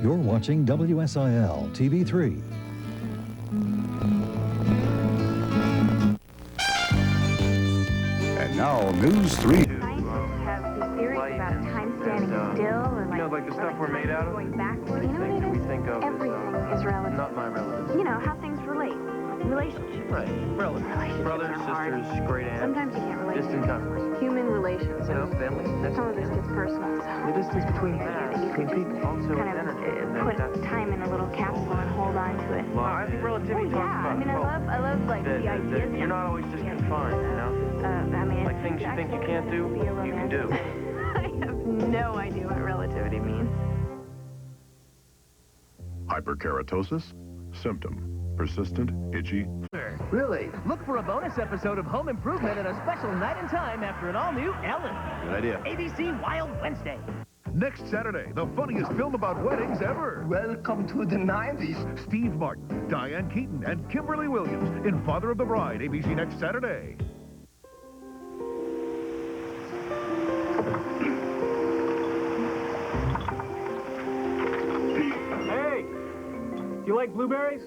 You're watching WSIL TV3. And now, News 3. Scientists have these theories about time standing still, or like the stuff we're made out of? going backward. You know what it is? We think of Everything is relative. not my relatives. You know, how things relate. Relationships. Right. Relatives. Relationships Brothers, are hard. sisters, great aunts. Sometimes you can't relate. Distant cousins. Human relations. You know, family. That's Some of this gets personal. So. the distance between You between could people. Also, kind of energy. put time in a little capsule and hold on to it. Well, I think relativity Oh, talks yeah. about I mean, I love like the ideas. you're not always just confined, you know? I mean, Like things you think you can't do, you can do. I have no idea what relativity means. Hyperkeratosis? Symptom. Persistent, itchy. Really? Look for a bonus episode of Home Improvement at a special night and time after an all-new Ellen. Good idea. ABC Wild Wednesday. Next Saturday, the funniest film about weddings ever. Welcome to the 90s. Steve Martin, Diane Keaton, and Kimberly Williams in Father of the Bride, ABC next Saturday. Hey! You like blueberries?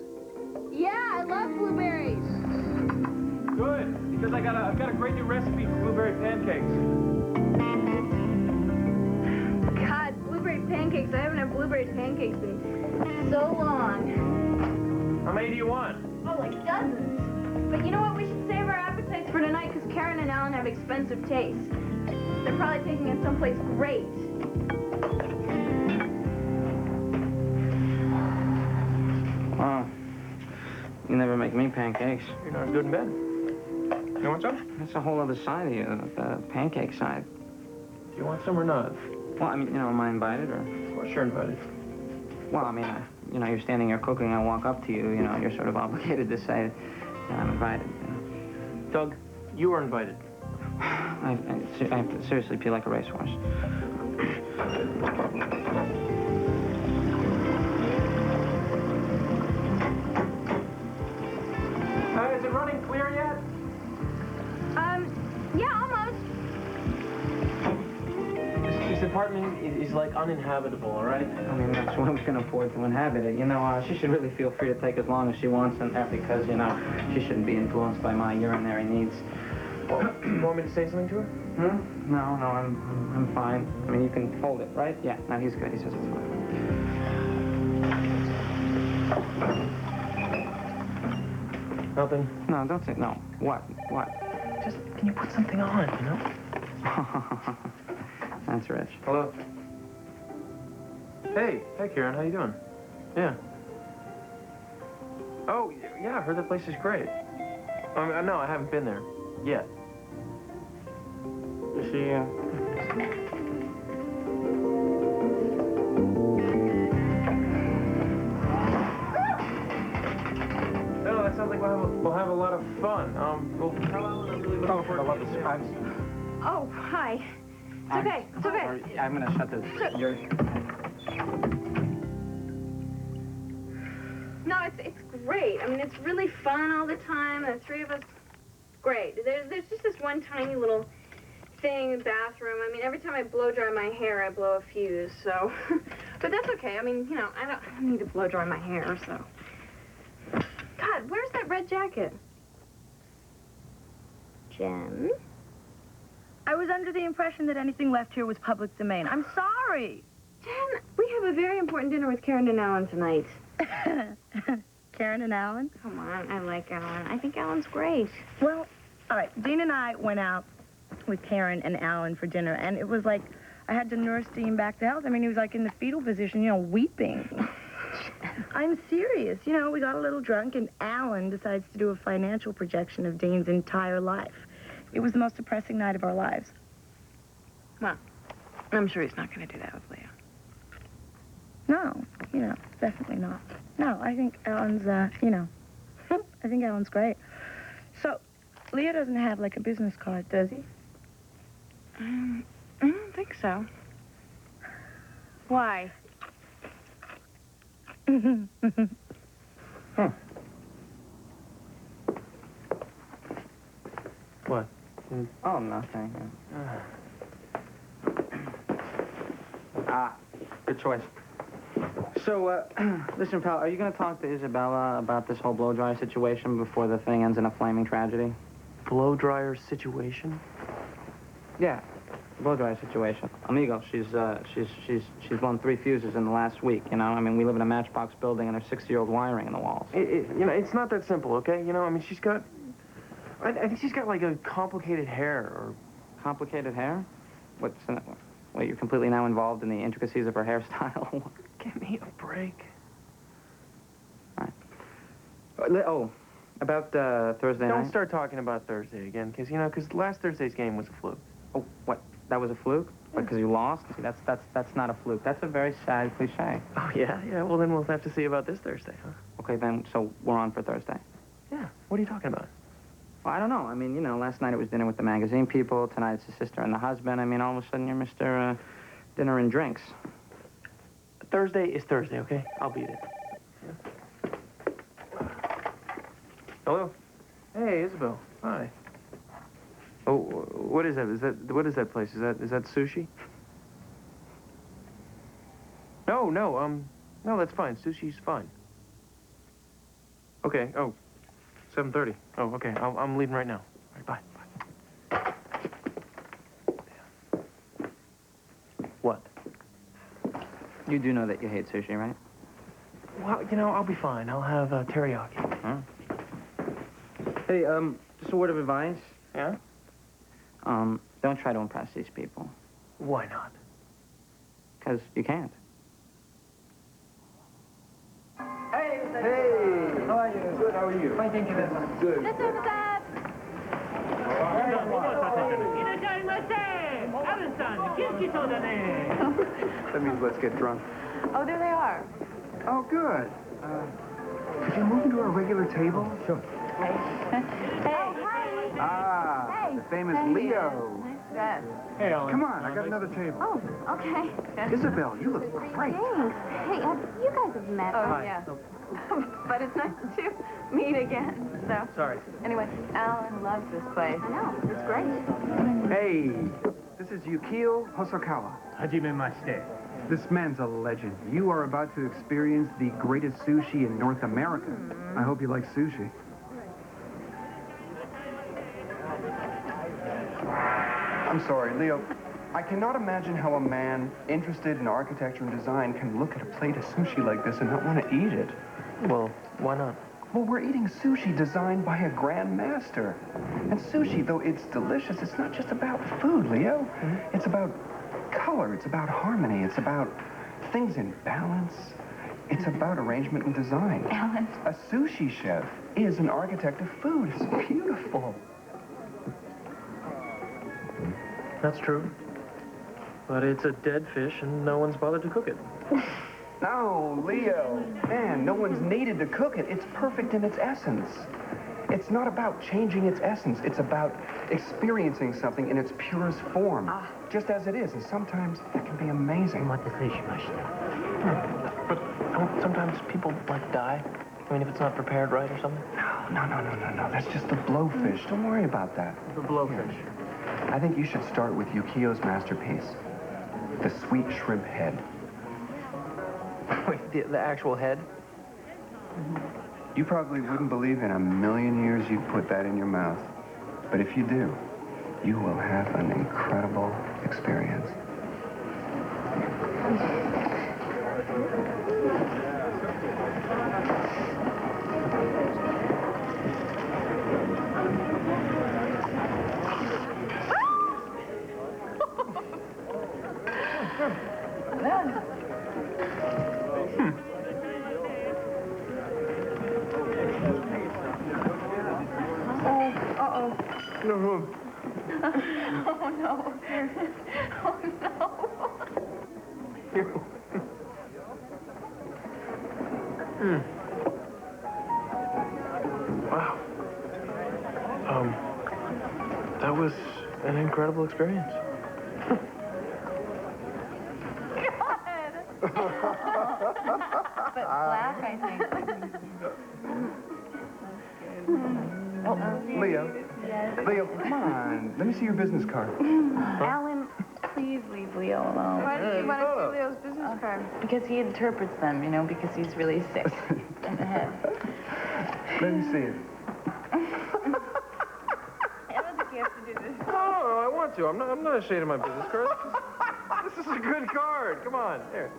Yeah, I love blueberries. Good, because I've got a great new recipe for blueberry pancakes. God, blueberry pancakes. I haven't had blueberry pancakes in so long. How many do you want? Oh, like dozens. But you know what? We should save our appetites for tonight because Karen and Alan have expensive tastes. They're probably taking us someplace great. Wow. You never make me pancakes. You're not good in bed. You want some? That's a whole other side of you, the pancake side. Do you want some or not? Well, I mean, you know, am I invited or? Well, sure invited. Well, I mean, you know, you're standing here cooking, I walk up to you, you know, you're sort of obligated to say that I'm invited. You know? Doug, you are invited. I have to seriously feel like a racehorse. Is it running clear yet? Yeah, almost. This apartment is like uninhabitable, all right? I mean, that's why we can afford to inhabit it. You know, she should really feel free to take as long as she wants, and that because, you know, she shouldn't be influenced by my urinary needs. Well, you want me to say something to her? No, I'm fine. I mean, you can hold it, right? Yeah, no, he's good. He says it's fine. Nothing? No, don't say no. What? Just, can you put something on, you know? That's rich. Hello? Hey, Karen, how you doing? Yeah. Oh, yeah, I heard that place is great. I mean, no, I haven't been there yet. Is she, No, that sounds like we'll have a lot of fun. Well, tell Alan I'm really looking forward to the surprise. Oh, hi. It's okay. It's okay. I'm gonna shut the... No, it's great. I mean, it's really fun all the time. The three of us, great. There's just this one tiny little thing in the bathroom. I mean, every time I blow dry my hair, I blow a fuse. So, but that's okay. I mean, you know, I don't need to blow dry my hair. So, God, where's that red jacket? Jen? I was under the impression that anything left here was public domain. I'm sorry. Jen, we have a very important dinner with Karen and Alan tonight. Karen and Alan? Come on, I like Alan. I think Alan's great. Well, all right, Dean and I went out with Karen and Alan for dinner, and it was like I had to nurse Dean back to health. I mean, he was like in the fetal position, you know, weeping. I'm serious. You know, we got a little drunk, and Alan decides to do a financial projection of Dean's entire life. It was the most depressing night of our lives. Well, I'm sure he's not going to do that with Leah. No, you know, definitely not. No, I think Alan's, you know, I think Alan's great. So, Leah doesn't have, like, a business card, does he? I don't think so. Why? Huh. What? Oh, nothing. Good choice. So, listen, pal, are you going to talk to Isabella about this whole blow-dryer situation before the thing ends in a flaming tragedy? Blow-dryer situation? Yeah, blow-dryer situation. Amigo, she's blown 3 fuses in the last week, you know? I mean, we live in a matchbox building and there's 60-year-old wiring in the walls. You know, it's not that simple, okay? You know, I mean, she's got... I think she's got, like, a complicated hair, or... Complicated hair? Wait, you're completely now involved in the intricacies of her hairstyle? Give me a break. All right. Oh, about Thursday night? Don't start talking about Thursday again, because last Thursday's game was a fluke. Oh, what? That was a fluke? Because you lost? See, that's not a fluke. That's a very sad cliche. Oh, yeah? Yeah, well, then we'll have to see about this Thursday, huh? Okay, then, so we're on for Thursday. Yeah, what are you talking about? Well, I don't know. I mean, you know, last night it was dinner with the magazine people. Tonight it's the sister and the husband. I mean, all of a sudden you're Mr. Dinner and Drinks. Thursday is Thursday, okay? I'll be there. Yeah. Hello? Hey, Isabel. Hi. Oh, what is that? What is that place? Is that sushi? No, that's fine. Sushi's fine. Okay. Oh, 7:30. Oh, okay. I'm leaving right now. All right, bye. What? You do know that you hate sushi, right? Well, you know, I'll be fine. I'll have teriyaki. Huh? Hey, just a word of advice. Yeah? Don't try to impress these people. Why not? Because you can't. Hey! How are you? Good, how are you? Fine, thank you very much. Good. That means let's get drunk. Oh, there they are. Oh, good. Could you move into our regular table? Sure. Ah, the famous Leo. Yes. Hey, Alan. Come on, I got another table. Oh, okay. Isabel, you look great. Thanks. Hey, you guys have met. Oh, yeah. But it's nice to meet again. So. Sorry. Anyway, Alan loves this place. I know. It's great. Hey, this is Yukio Hosokawa. This man's a legend. You are about to experience the greatest sushi in North America. I hope you like sushi. I'm sorry, Leo. I cannot imagine how a man interested in architecture and design can look at a plate of sushi like this and not want to eat it. Well, why not? Well, we're eating sushi designed by a grand master. And sushi, though it's delicious, it's not just about food, Leo. It's about color. It's about harmony. It's about things in balance. It's about arrangement and design. Alan. A sushi chef is an architect of food. It's beautiful. That's true. But it's a dead fish, and no one's bothered to cook it. No, Leo. Man, no one's needed to cook it. It's perfect in its essence. It's not about changing its essence. It's about experiencing something in its purest form. Just as it is. And sometimes that can be amazing. But don't sometimes people, like, die? I mean, if it's not prepared right or something? No. That's just the blowfish. Don't worry about that. The blowfish. I think you should start with Yukio's masterpiece, the sweet shrimp head. Wait, the actual head? You probably wouldn't believe in a million years you'd put that in your mouth. But if you do, you will have an incredible experience. Oh, no. Oh, no. Wow. That was an incredible experience. But black, I think. Leo, come on. Let me see your business card. Alan, please leave Leo alone. Why do you want to see Leo's business card? Because he interprets them, you know, because he's really sick in the head. Let me see it. I don't think you have to do this. No, I want to. I'm not ashamed of my business card. This is a good card. Come on. Here.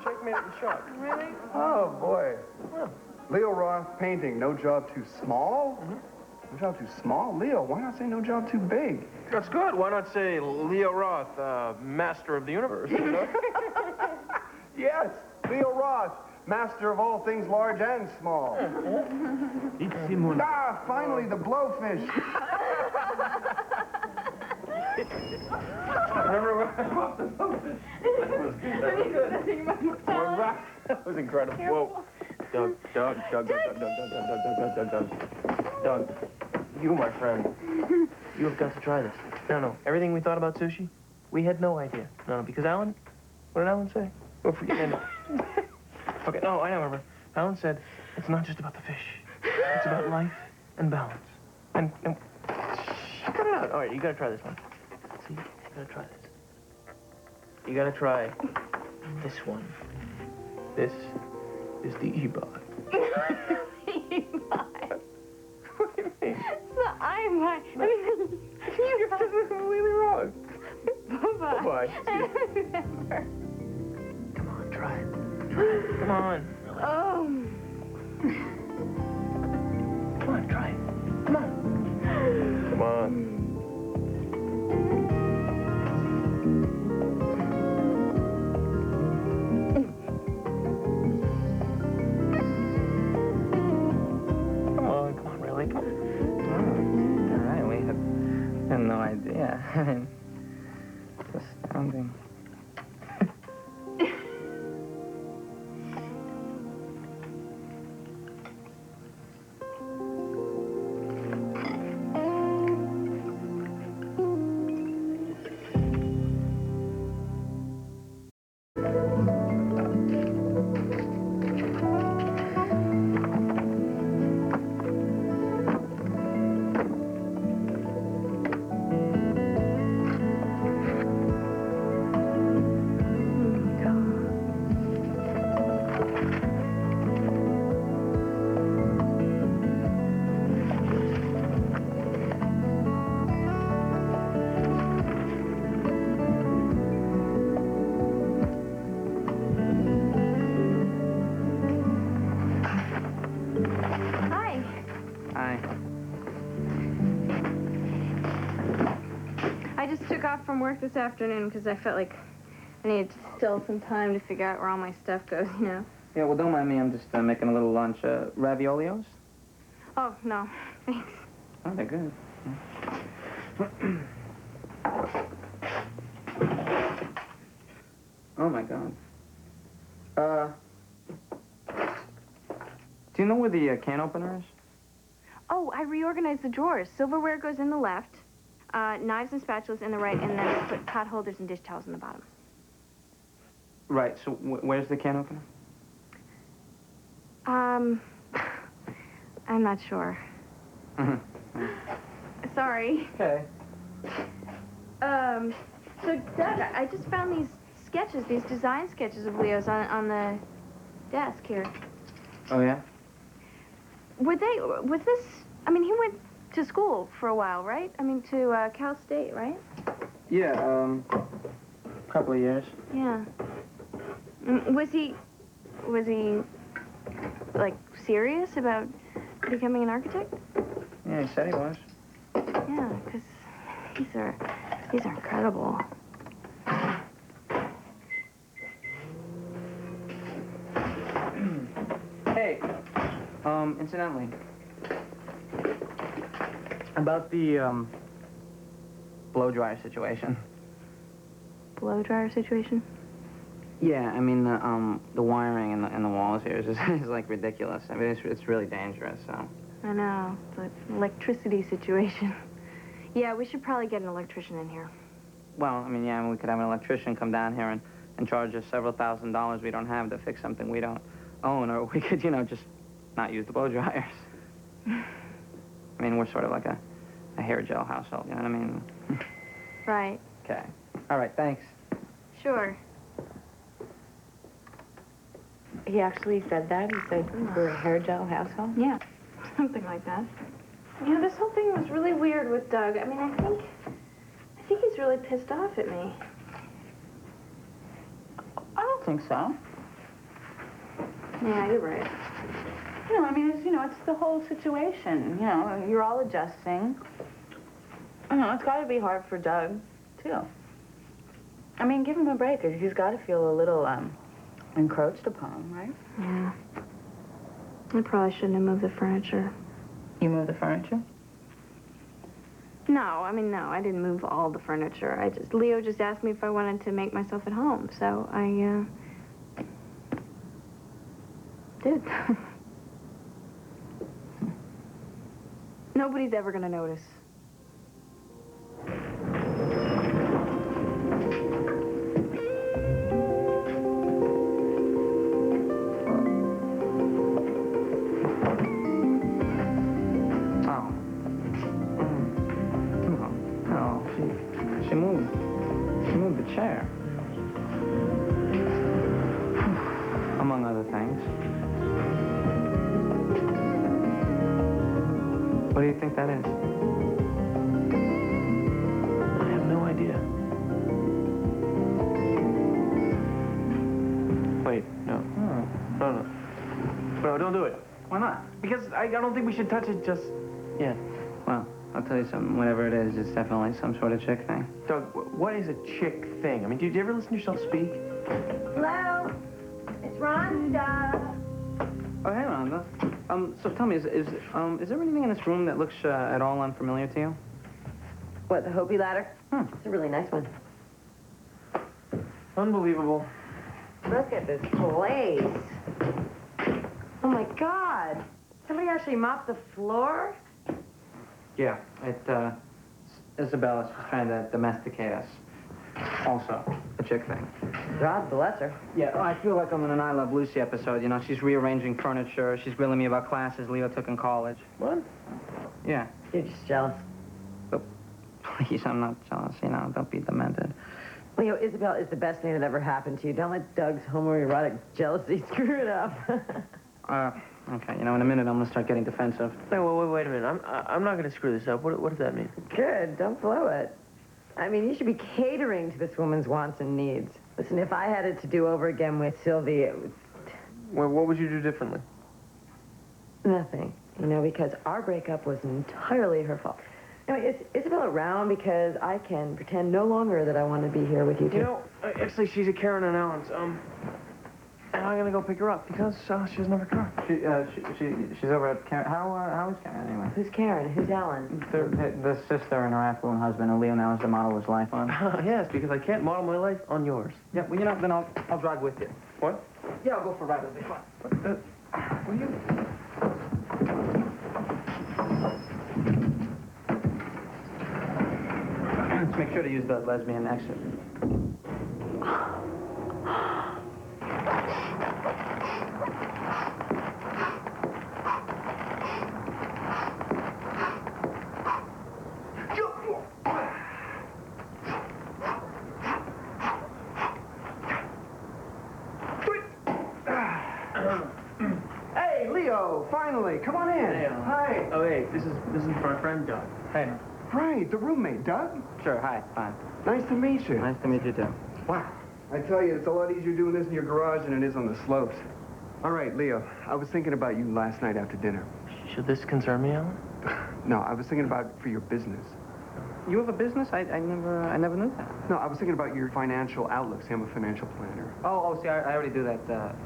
Checkmate it and shot. Really? Oh, boy. Leo Roth painting, no job too small? No job too small? Leo, why not say no job too big? That's good. Why not say Leo Roth, master of the universe? You know? Yes, Leo Roth, master of all things large and small. Ah, finally, the blowfish. Remember when I bought the blowfish? That was incredible. Whoa. Doug. Doug, you, my friend, you have got to try this. No. Everything we thought about sushi, we had no idea. No, because Alan, what did Alan say? Oh, forget it. Okay, no, I know, remember. Alan said, it's not just about the fish. It's about life and balance. And cut it out. All right, you got to try this one. See, you got to try this. You got to try this one. This is the E-Bot. E-Bot. What do you mean? It's the I-Bot. I mean, You're completely wrong. Bye-bye. Bye-bye. Come on, try it. Come on. Oh. Come on, try it. Come on. Come on. Come on, really? Come on. All right, we had no idea. It's astounding. From work this afternoon because I felt like I needed still some time to figure out where all my stuff goes, you know? Yeah, well, don't mind me. I'm just making a little lunch. Raviolios? Oh, no. Thanks. Oh, they're good. Oh, my God. Do you know where the can opener is? Oh, I reorganized the drawers. Silverware goes in the left. Knives and spatulas in the right, and then I put pot holders and dish towels in the bottom. Right, so where's the can opener? I'm not sure. Sorry. Okay. So, Doug, I just found these sketches, these design sketches of Leo's on the desk here. Oh, yeah? Was this, I mean, he went to school for a while, right? I mean, to Cal State, right? Yeah, a couple of years. Yeah. Was he, like, serious about becoming an architect? Yeah, he said he was. Yeah, because these are incredible. Hey, incidentally, about the, blow dryer situation. Blow dryer situation? Yeah, I mean, the wiring in the walls here is like ridiculous. I mean, it's really dangerous, so. I know, the electricity situation. Yeah, we should probably get an electrician in here. Well, I mean, yeah, we could have an electrician come down here and charge us several $1,000s we don't have to fix something we don't own, or we could, you know, just not use the blow dryers. I mean, we're sort of like a hair gel household, you know what I mean? Right. Okay. All right, thanks. Sure. He actually said that? He said we're a hair gel household? Yeah, something like that. Yeah, this whole thing was really weird with Doug. I mean, I think he's really pissed off at me. I don't think so. Yeah, you're right. You know, I mean, it's the whole situation. You know, you're all adjusting. You know, it's got to be hard for Doug, too. I mean, give him a break. He's got to feel a little, encroached upon, right? Yeah. I probably shouldn't have moved the furniture. You moved the furniture? No, I mean, no, I didn't move all the furniture. Leo just asked me if I wanted to make myself at home, so I, did. Nobody's ever gonna notice. She moved the chair. Among other things. What do you think that is? I have no idea. Wait, no. No. No, don't do it. Why not? Because I don't think we should touch it just yet. Well, I'll tell you something. Whatever it is, it's definitely some sort of chick thing. Doug, what is a chick thing? I mean, did you ever listen to yourself speak? Hello? It's Rhonda. Oh, hey, Rhonda. So tell me, is there anything in this room that looks at all unfamiliar to you? What, the Hopi ladder? It's a really nice one. Unbelievable. Look at this place. Oh, my God. Somebody actually mopped the floor? Yeah, Isabel is trying to domesticate us. Also, a chick thing. God bless her. Yeah, I feel like I'm in an I Love Lucy episode. You know, she's rearranging furniture. She's grilling me about classes Leo took in college. What? Yeah. You're just jealous. But please, I'm not jealous. You know, don't be demented. Leo, Isabel is the best thing that ever happened to you. Don't let Doug's homoerotic jealousy screw it up. Okay, you know, in a minute I'm gonna start getting defensive. No, wait a minute. I'm not gonna screw this up. What does that mean? Good, don't blow it. I mean, you should be catering to this woman's wants and needs. Listen, if I had it to do over again with Sylvie, it would... Well, what would you do differently? Nothing, you know, because our breakup was entirely her fault. Anyway, is Isabel around? Because I can pretend no longer that I want to be here with you two. You know, actually, she's at Karen and Alan's. And I'm gonna go pick her up because she doesn't have her car. She's over at Karen. How is Karen anyway? Who's Karen? Who's Alan? The sister and her affluent husband, and Leo now is the model of his life on. Yes, because I can't model my life on yours. Yeah, well, you know, then I'll drive with you. What? Yeah, I'll go for a ride with you. Come on. Will you? Let's make sure to use the lesbian exit. Hey, Leo, finally, come on in. Hey, Hi. Oh, hey, this is my friend Doug. Hey. Right, the roommate, Doug. Sure, hi, fine. Nice to meet you. Nice to meet you, too. Wow. I tell you, it's a lot easier doing this in your garage than it is on the slopes. All right, Leo, I was thinking about you last night after dinner. Should this concern me, Alan? No, I was thinking about for your business. You have a business? I never knew that. No, I was thinking about your financial outlook. See, I'm a financial planner. See, I already do that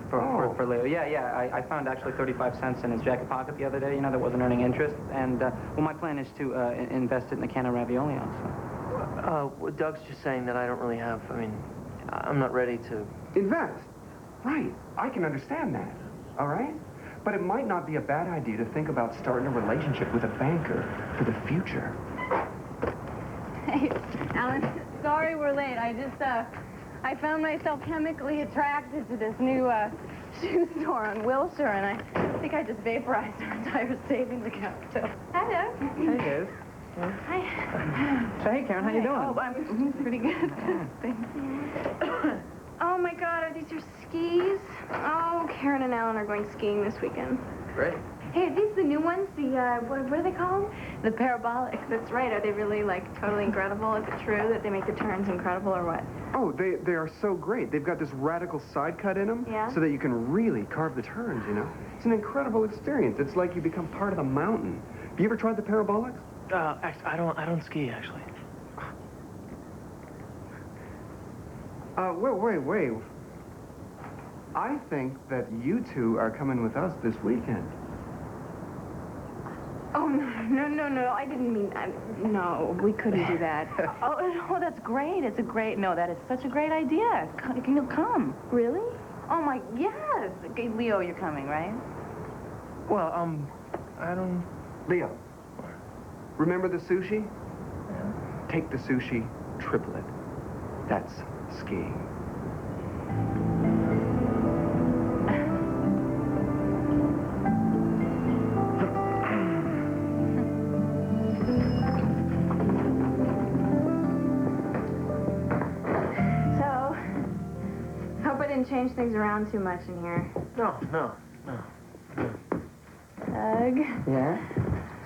for Leo. Yeah, I found actually 35 cents in his jacket pocket the other day, you know, that wasn't earning interest. And, well, my plan is to invest it in a can of ravioli also. Well, Doug's just saying that I don't really have, I'm not ready to... Invest? Right. I can understand that. All right? But it might not be a bad idea to think about starting a relationship with a banker for the future. Hey, Alan, sorry we're late. I found myself chemically attracted to this new shoe store on Wilshire, and I think I just vaporized our entire savings account, so... Hello. Hey, Dave. Hi. So, hey, Karen, how you doing? Oh, I'm pretty good. Thanks. Oh my God, are these your skis? Oh, Karen and Alan are going skiing this weekend. Great. Hey, are these the new ones? The, what are they called? The parabolic. That's right. Are they really, like, totally incredible? Is it true that they make the turns incredible or what? Oh, they are so great. They've got this radical side cut in them so that you can really carve the turns, you know? It's an incredible experience. It's like you become part of the mountain. Have you ever tried the parabolics? Actually, I don't ski, actually. Wait. I think that you two are coming with us this weekend. Oh, no. I didn't mean that. No, we couldn't do that. Oh, that's great. No, that is such a great idea. Can you come? Really? Oh, my, yes. Okay, Leo, you're coming, right? Well, I don't... Leo, remember the sushi? Yeah. Take the sushi, triple it. That's skiing. Change things around too much in here. No. Doug? Yeah?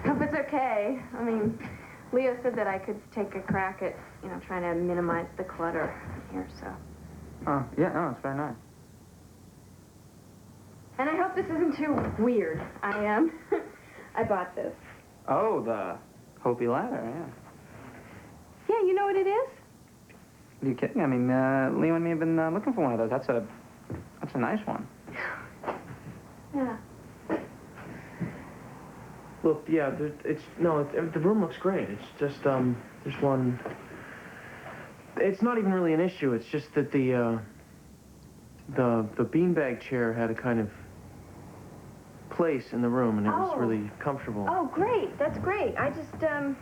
Hope it's okay. I mean, Leo said that I could take a crack at, trying to minimize the clutter here, so. Oh, yeah, no, it's very nice. And I hope this isn't too weird. I bought this. Oh, the Hopi ladder, yeah. Yeah, you know what it is? Are you kidding? I mean, Leo and me have been looking for one of those. That's a nice one. Yeah. Look, yeah, the room looks great. It's just, there's one... It's not even really an issue. It's just that the beanbag chair had a kind of place in the room, and it was really comfortable. Oh, great. That's great. I just, I don't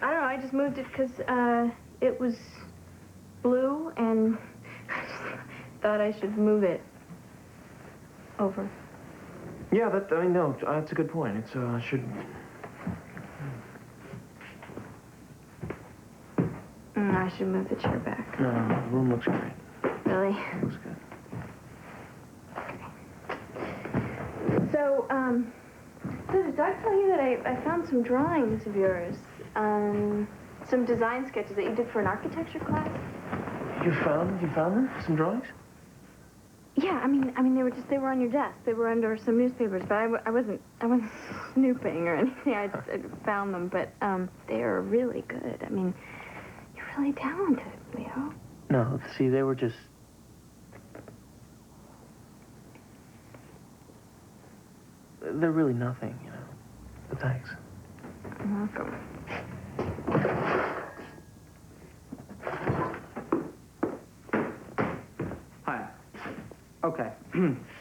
know, I just moved it because, it was blue, and I just thought I should move it over. Yeah, no, that's a good point. It's, should... I should move the chair back. No, the room looks great. Really? Looks good. Okay. So, did Doug tell you that I found some drawings of yours? Some design sketches that you did for an architecture class? You found them? Some drawings? Yeah, I mean, they were on your desk. They were under some newspapers, but I wasn't snooping or anything. I just found them, but, they are really good. I mean, you're really talented, Leo. No, see, they were just... They're really nothing, But thanks. You're welcome. Hi. Okay.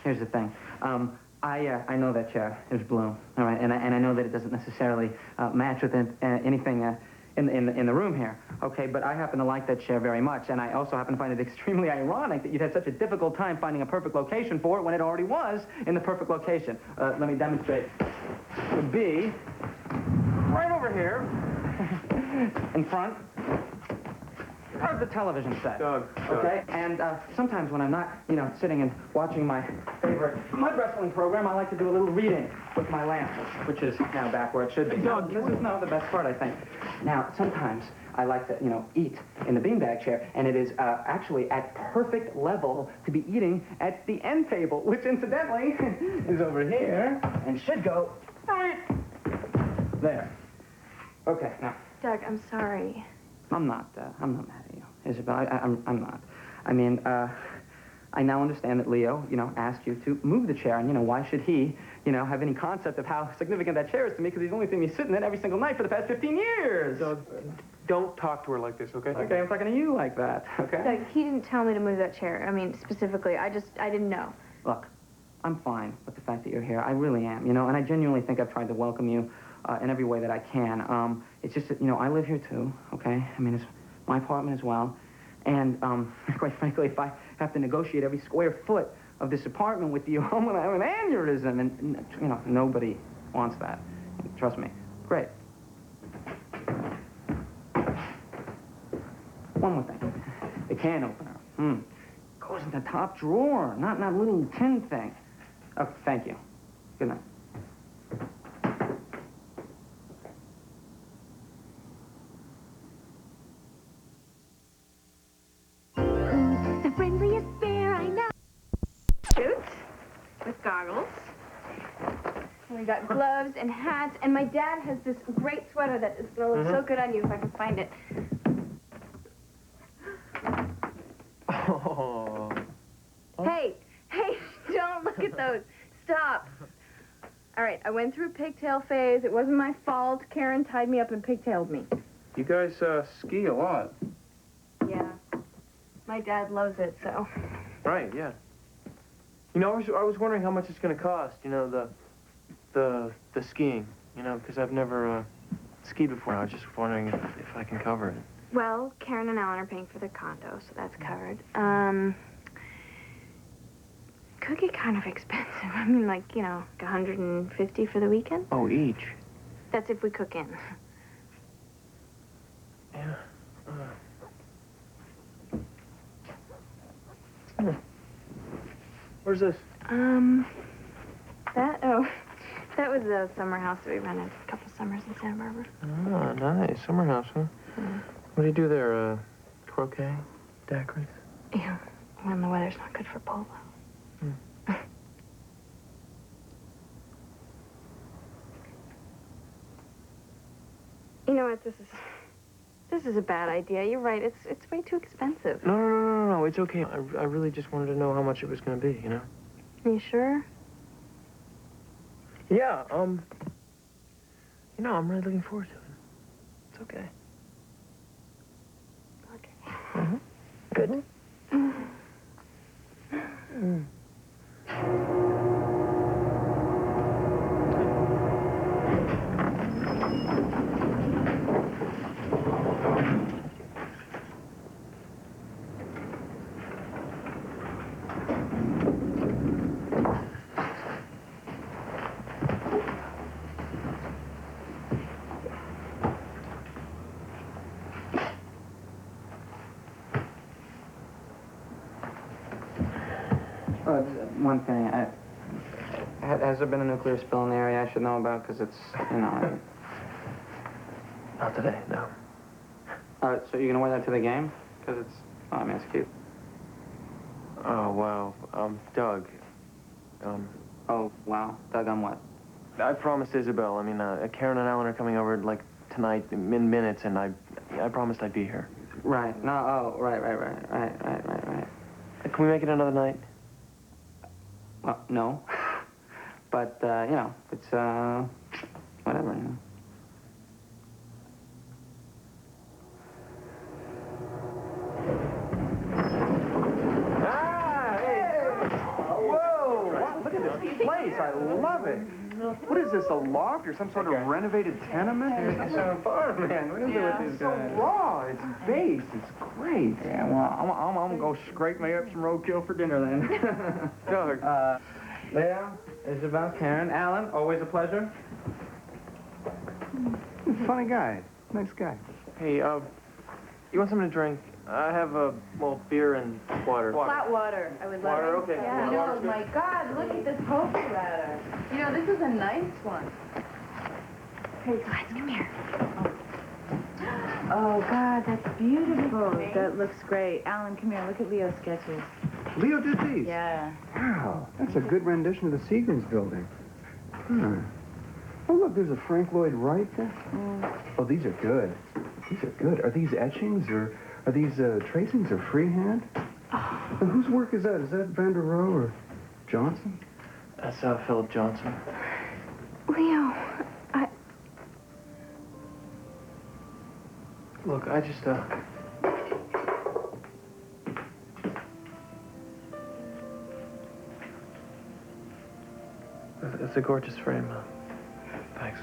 Here's the thing. I know that chair is blue, all right, and I know that it doesn't necessarily match with anything in the room here, okay, but I happen to like that chair very much, and I also happen to find it extremely ironic that you'd had such a difficult time finding a perfect location for it when it already was in the perfect location. Let me demonstrate. It would be right over here, in front of the television set. Doug. Okay? And sometimes when I'm not, sitting and watching my favorite mud wrestling program, I like to do a little reading with my lamp, which is now back where it should be. Doug, this is the best part, I think. Now, sometimes I like to, eat in the beanbag chair, and it is actually at perfect level to be eating at the end table, which incidentally is over here and should go right there. Okay, now. Doug, I'm sorry. I'm not mad at you, Isabel. I'm not. I mean, I now understand that Leo, asked you to move the chair, and, why should he, have any concept of how significant that chair is to me, because he's only seen me sitting in it every single night for the past 15 years. Doug, don't talk to her like this, okay? Okay, I'm talking to you like that, okay? Doug, he didn't tell me to move that chair. I mean, specifically, I didn't know. Look, I'm fine with the fact that you're here. I really am, and I genuinely think I've tried to welcome you in every way that I can. It's just that, I live here too, okay? I mean, it's my apartment as well. And, quite frankly, if I have to negotiate every square foot of this apartment with you, I'm gonna have an aneurysm. And, nobody wants that. Trust me. Great. one more thing. The can opener. Goes in the top drawer, not in that little tin thing. Oh, thank you. Good night. The friendliest bear I know. Boots with goggles. And we got gloves and hats, and my dad has this great sweater that is going to look so good on you if I can find it. Oh. Hey, don't look at those. Stop. All right, I went through a pigtail phase. It wasn't my fault. Karen tied me up and pigtailed me. You guys ski a lot. Yeah. My dad loves it, so. Right, yeah. You know, I was wondering how much it's going to cost, you know, the skiing, you know, because I've never skied before. I was just wondering if I can cover it. Well, Karen and Alan are paying for their condo, so that's covered. Could get kind of expensive. I mean, like, you know, like $150 for the weekend. Oh, each? That's if we cook in. Yeah. Where's this? That was the summer house that we rented a couple summers in Santa Barbara. Oh, nice. Summer house, huh? What do you do there? Croquet? Daiquiris? Yeah, when the weather's not good for polo. You know what? This is a bad idea. You're right. It's way too expensive. No. It's okay. I really just wanted to know how much it was going to be, you know? You sure? Yeah, you know, I'm really looking forward to it. It's okay. Okay. Good. One thing, has there been a nuclear spill in the area I should know about? Because it's, you know... Not today, no. So you're going to wear that to the game? Because it's... Oh, I mean, it's cute. Oh, wow. Doug. Oh, wow. Doug, on what? I promised Isabel. I mean, Karen and Alan are coming over, like, tonight in minutes, and I promised I'd be here. Right. No, oh, right. Can we make it another night? Well, no. But, you know, it's, whatever, you know. Whoa! Look at this place. I love it. What is this, a loft or some sort of renovated tenement? It's an apartment. What is it with these guys? So raw. It's based. It's great. Yeah, well, I'm gonna go scrape me up some roadkill for dinner then. Doug. Leo, Isabel, Karen, Alan, always a pleasure. Funny guy. Nice guy. Hey, you want something to drink? I have, well, beer and water. Flat water. I would love it. Water, okay. Yeah. Water's Oh, good. my God, look at this poker ladder. You know, this is a nice one. Hey, guys, come here. Oh, God, that's beautiful. That looks great. Alan, come here. Look at Leo's sketches. Leo did these? Yeah. Wow, that's a good rendition of the Seagram's building. Oh, look, there's a Frank Lloyd Wright there. Oh, these are good. These are good. Are these etchings, or are these tracings, or freehand? And whose work is that? Is that Van der Rohe or Johnson? That's, Philip Johnson. Leo, Look, I just, It's a gorgeous frame. Thanks.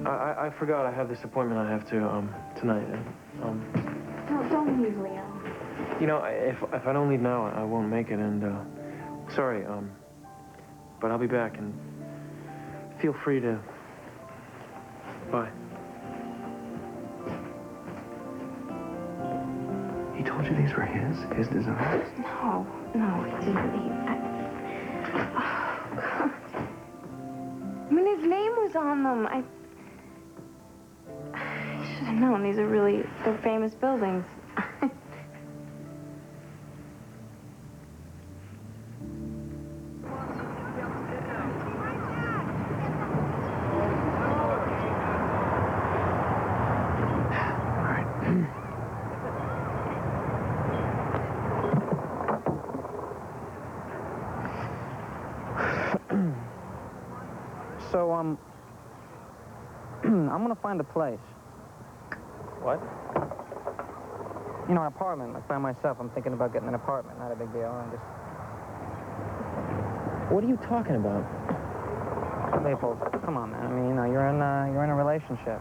I forgot I have this appointment I have to, tonight. no, don't leave, Leo. You know, if I don't leave now, I won't make it, and, sorry, but I'll be back, and feel free to... Bye. told you these were his designs? No, he didn't. Oh, God. I mean, his name was on them. I should have known. They're famous buildings. So, I'm gonna find a place. What? You know, an apartment, like by myself. I'm thinking about getting an apartment. Not a big deal. I'm just... What are you talking about? Maple, come on, man. I mean, you know, you're in a relationship.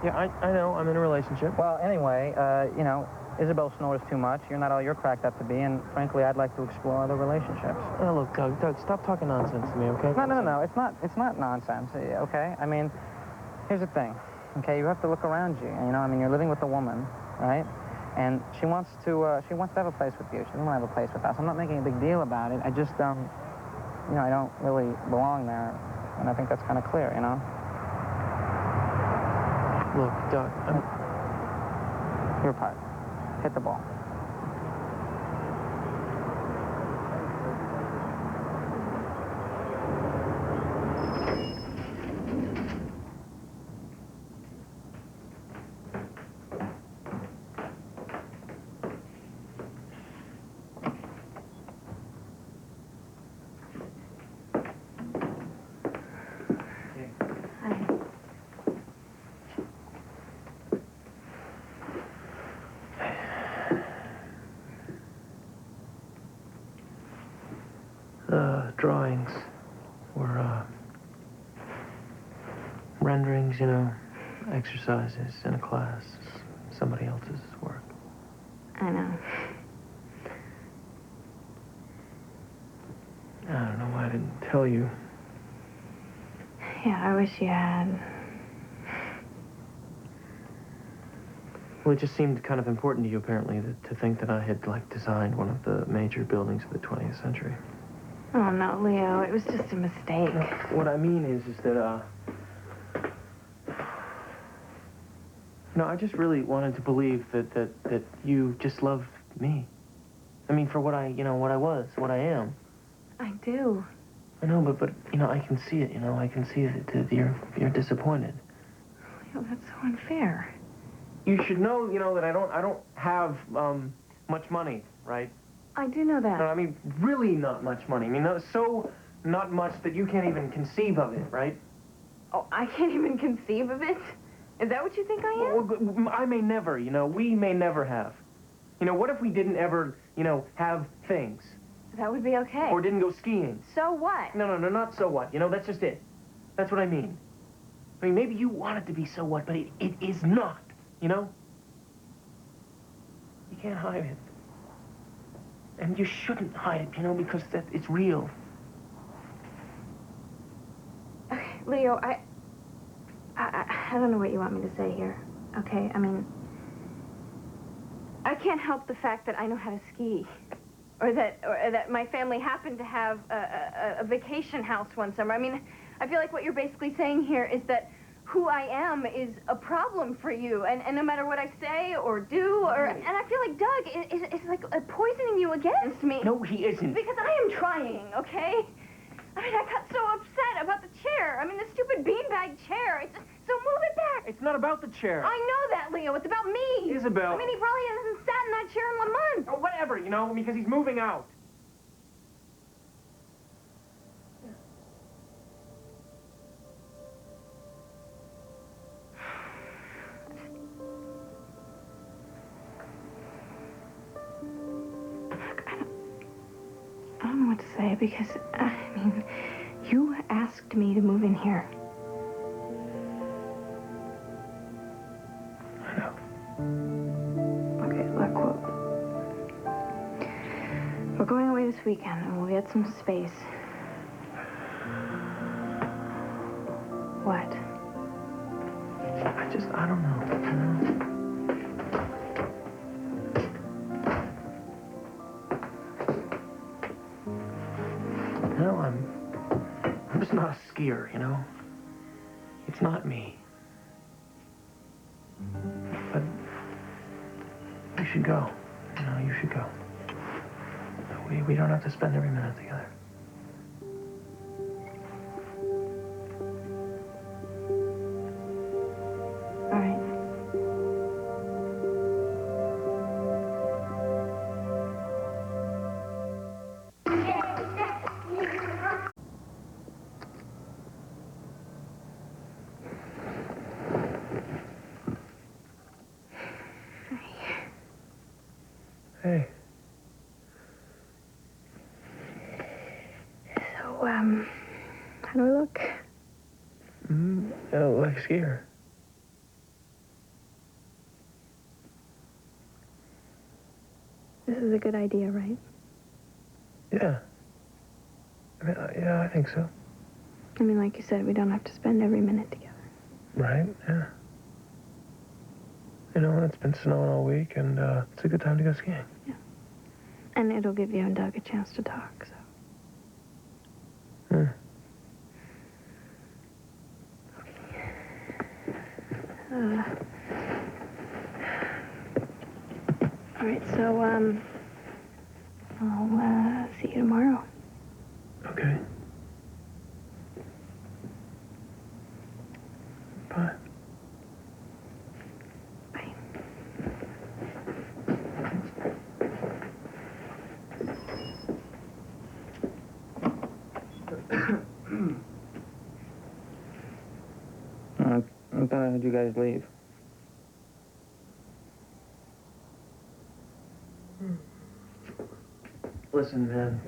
Yeah, I know. I'm in a relationship. Well, anyway, you know, Isabel snores too much. You're not all you're cracked up to be, and frankly, I'd like to explore other relationships. Oh, look, Doug, stop talking nonsense to me, okay? No. It's not nonsense, okay? I mean, here's the thing, okay? You have to look around you. You know, I mean, you're living with a woman, right? And she wants to have a place with you. She doesn't want to have a place with us. I'm not making a big deal about it. I just, you know, I don't really belong there, and I think that's kind of clear, you know? Look, Doug, Your part. Hit the ball. Drawings were, renderings, you know, exercises in a class, somebody else's work. I know. I don't know why I didn't tell you. Yeah, I wish you had. Well, it just seemed kind of important to you, apparently, to think that I had, like, designed one of the major buildings of the 20th century. Oh, no, Leo, it was just a mistake. What I mean is that, no, I just really wanted to believe that you just loved me. I mean, for what I was, what I am. I do. I know, but you know, I can see it, you know, I can see that you're disappointed. Leo, that's so unfair. You should know, you know, that I don't have, much money, right? I do know that. No, I mean, really not much money. I mean, so not much that you can't even conceive of it, right? Oh, I can't even conceive of it? Is that what you think I am? Well, I may never, you know, we may never have. You know, what if we didn't ever, you know, have things? That would be okay. Or didn't go skiing? So what? No, not so what. You know, that's just it. That's what I mean. I mean, maybe you want it to be so what, but it is not, you know? You can't hide it. And you shouldn't hide it, you know, because it's real. Okay, Leo, I don't know what you want me to say here, okay? I mean, I can't help the fact that I know how to ski. Or that my family happened to have a vacation house one summer. I mean, I feel like what you're basically saying here is that who I am is a problem for you, and no matter what I say or do, and I feel like Doug is like poisoning you against me. No, he isn't. Because I am trying, okay? I mean, I got so upset about the chair. I mean, the stupid beanbag chair. So move it back. It's not about the chair. I know that, Leo. It's about me. Isabel. I mean, he probably hasn't sat in that chair in a month. Or whatever, you know, because he's moving out. I don't know what to say because, I mean, you asked me to move in here. I know. Okay, look, we're going away this weekend and we'll get some space. What? I don't know. No, I'm just not a skier, you know? It's not me. But you should go. You know, you should go. We don't have to spend every minute together. All right. Hey. So, how do I look? Like a skier. This is a good idea, right? Yeah. I mean, yeah, I think so. I mean, like you said, we don't have to spend every minute together. Right, yeah. You know, it's been snowing all week, and it's a good time to go skiing. Yeah. And it'll give you and Doug a chance to talk, so. All right, so, I'll, see you tomorrow. Okay. Bye. Bye. I thought I heard you guys leave. Listen, man,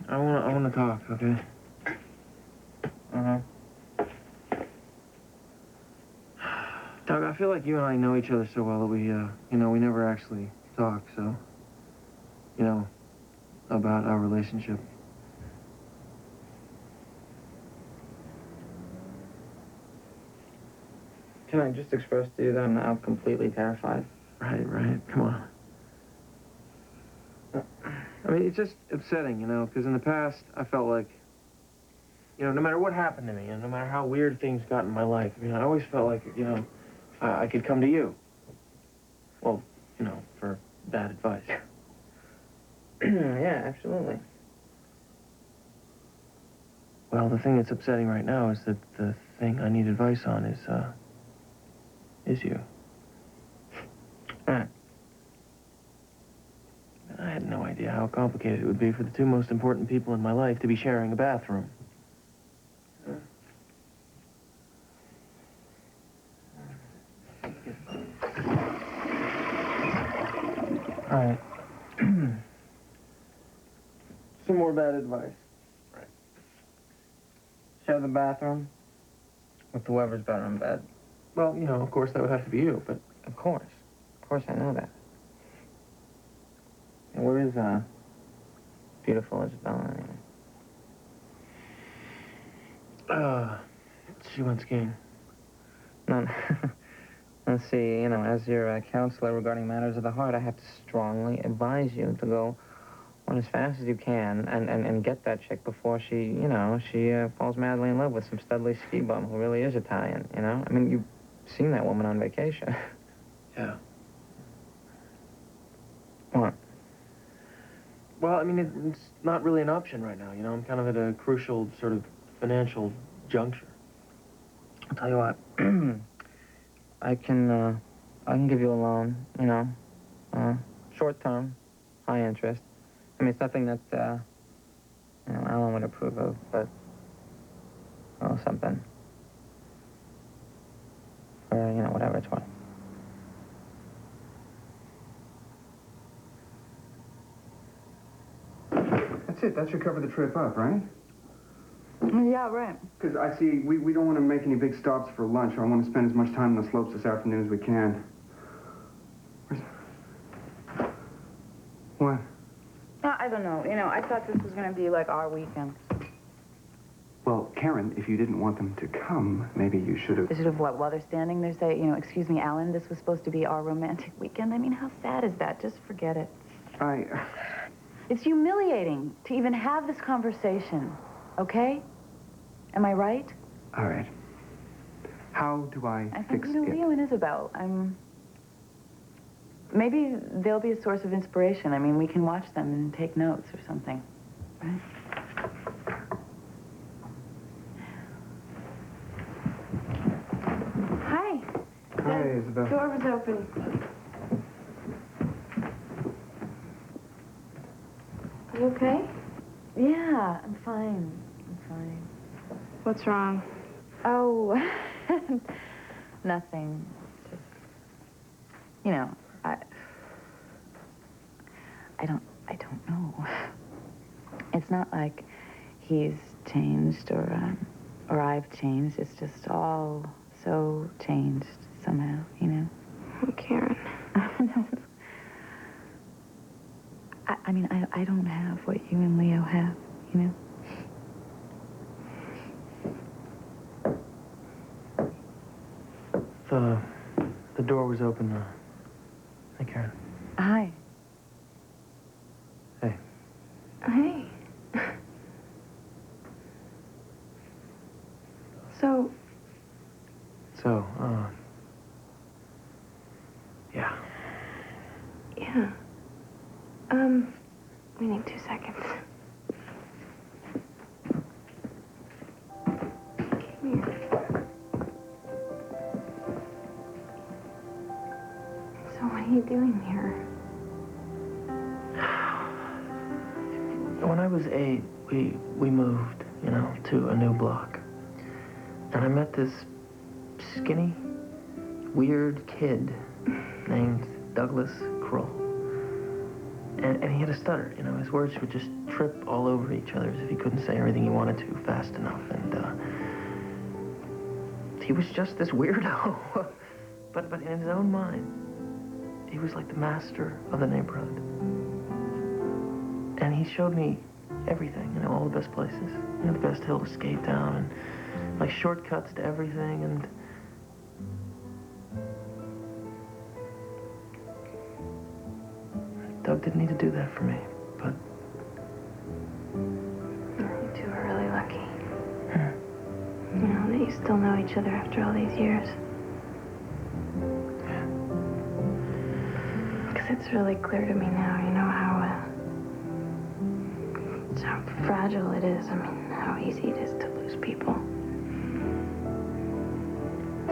I wanna talk, okay? Doug, I feel like you and I know each other so well that we, you know, we never actually talk, so, you know, about our relationship. Can I just express to you that I'm now completely terrified? Right, come on. I mean, it's just upsetting, you know, because in the past, I felt like, you know, no matter what happened to me, and no matter how weird things got in my life, I mean, I always felt like, you know, I could come to you. Well, you know, for bad advice. Yeah, absolutely. Well, the thing that's upsetting right now is that the thing I need advice on is you. Right. I had no idea how complicated it would be for the two most important people in my life to be sharing a bathroom. All right. Some more bad advice. Right. Share the bathroom with whoever's better in bed. Well, you know, of course, that would have to be you, but... Of course, I know that. And where is, beautiful Isabel anyway? She went skiing. No, let's see, you know, as your counselor regarding matters of the heart, I have to strongly advise you to go on as fast as you can and get that chick before she, you know, she falls madly in love with some studly ski bum who really is Italian, you know? I mean, you've seen that woman on vacation. Yeah. What? Well, I mean, it's not really an option right now, you know? I'm kind of at a crucial sort of financial juncture. I'll tell you what. I can give you a loan, you know, short term, high interest. I mean, it's nothing that, you know, Alan would approve of, but, well, something. For, you know, whatever it's worth. That's it. That should cover the trip up, right? Yeah, right. Because I see we don't want to make any big stops for lunch. I want to spend as much time on the slopes this afternoon as we can. What? I don't know. You know, I thought this was going to be like our weekend. Well, Karen, if you didn't want them to come, maybe you should have... Is it of what? While they're standing there, say, you know, excuse me, Alan, this was supposed to be our romantic weekend. I mean, how sad is that? Just forget it. It's humiliating to even have this conversation, okay? Am I right? All right. How do I think, fix you know, it? Leo and Isabel, maybe they'll be a source of inspiration. I mean, we can watch them and take notes or something, right? Hi. Hi, Isabel. The door was open. You okay? Yeah, I'm fine. I'm fine. What's wrong? Oh, nothing. Just, you know, I don't know. It's not like he's changed or I've changed. It's just all so changed somehow, you know? Oh, Karen. I mean, I don't have what you and Leo have, you know? The door was open. Hey, Karen. Hi. Hey. Hey. So, yeah. yeah. We need 2 seconds. Come here. So what are you doing here? When I was 8, we moved, you know, to a new block. And I met this skinny, weird kid named Douglas Kroll. And he had a stutter, you know, his words would just trip all over each other as if he couldn't say everything he wanted to fast enough. And he was just this weirdo. but in his own mind, he was like the master of the neighborhood. And he showed me everything, you know, all the best places. You know, the best hill to skate down and like shortcuts to everything. And Doug didn't need to do that for me, but You two are really lucky. You know, that you still know each other after all these years. Because it's really clear to me now, you know, how fragile it is. I mean, how easy it is to lose people.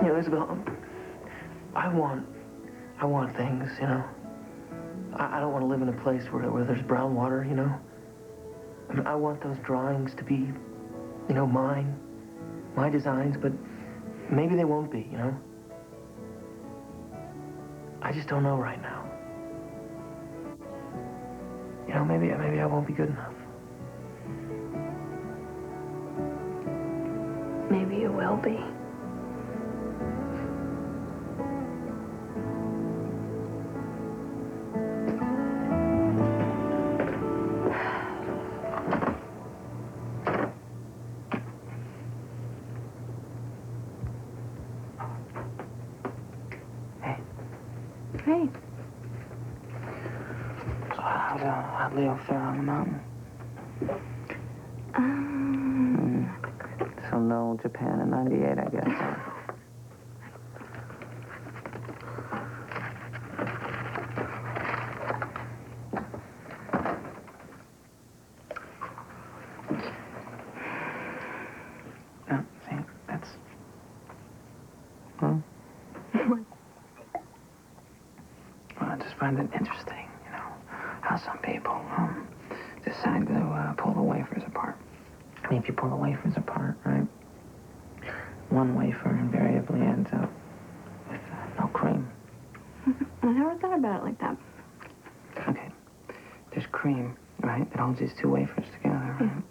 you know, Isabel, I want things, you know. I don't want to live in a place where there's brown water, you know. I mean, I want those drawings to be, you know, mine, my designs, but maybe they won't be, you know. I just don't know right now. You know, maybe I won't be good enough. Maybe you will be. Hey. So how'd Leo fare on the mountain? So no Japan in '98, I guess. Huh? No, see, that's... Huh? Well, I just find it interesting, you know, how some people decide to pull the wafers apart. I mean, if you pull the wafers apart, right, one wafer invariably ends up with no cream. I never thought about it like that. Okay, there's cream, right, that holds these two wafers together, right?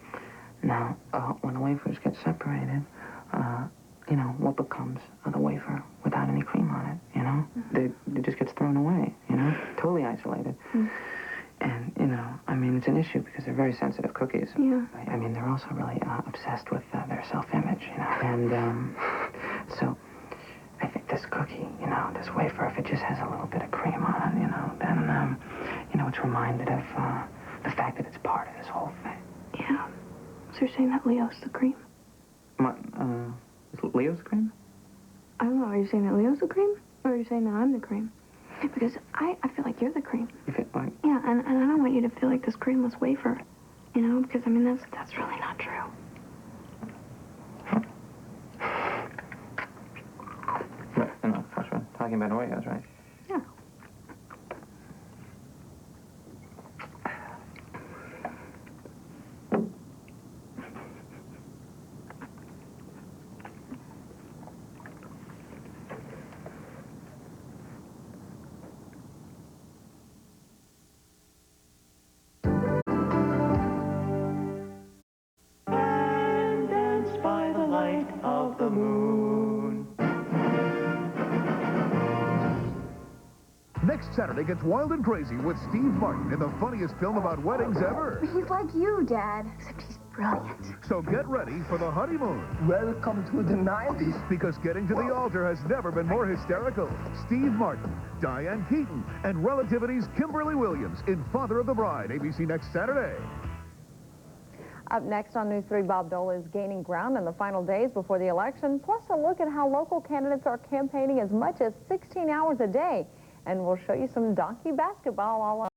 Now, when the wafers get separated, you know, what becomes of the wafer without any cream on it, you know? It just gets thrown away, you know? Totally isolated. And, you know, I mean, it's an issue because they're very sensitive cookies. Yeah. I mean, they're also really obsessed with their self-image, you know? And, so, I think this cookie, you know, this wafer, if it just has a little bit of cream on it, you know, then, you know, it's reminded of the fact that it's part of this whole thing. Yeah. So you're saying that Leo's the cream? Is Leo's the cream? I don't know. Are you saying that Leo's the cream? Or are you saying that I'm the cream? Because I feel like you're the cream. You feel like? Yeah, and I don't want you to feel like this creamless wafer. You know, because, I mean, that's really not true. Right, no, that's right. Talking about Oreos, right? Yeah. By the light of the moon. Next Saturday gets wild and crazy with Steve Martin in the funniest film about weddings ever. He's like you, Dad, except he's brilliant. So get ready for the honeymoon. Welcome to the 90s. Because getting to the altar has never been more hysterical. Steve Martin, Diane Keaton, and Relativity's Kimberly Williams in Father of the Bride, ABC next Saturday. Up next on News 3, Bob Dole is gaining ground in the final days before the election, plus a look at how local candidates are campaigning as much as 16 hours a day. And we'll show you some donkey basketball all